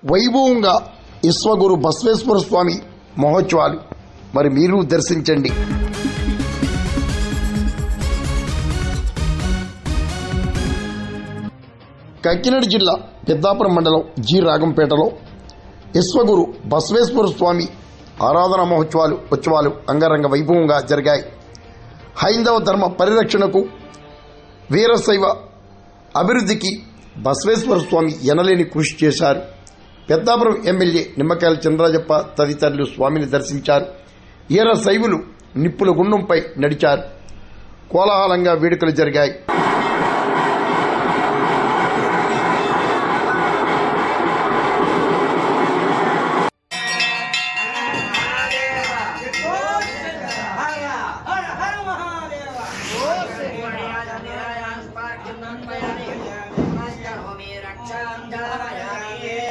వైభవంగా విశ్వగురు బసవేశ్వర స్వామి మహోత్సవాలు మరి మీరు దర్శించండి. కాకినాడ జిల్లా పెద్దాపురం మండలం జి రాగంపేటలో విశ్వగురు బసవేశ్వర స్వామి ఆరాధన ఉత్సవాలు అంగరంగ వైభవంగా జరిగాయి. హైందవ ధర్మ పరిరక్షణకు వీరశైవ అభివృద్ధికి బసవేశ్వర స్వామి ఎనలేని కృషి చేశారు. పెద్దాపురం ఎమ్మెల్యే నిమ్మకాయల చంద్రరాజప్ప తదితరులు స్వామిని దర్శించారు. వీర శైవులు నిప్పుల గుండంపై నడిచారు. కోలాహలంగా వేడుకలు జరిగాయి.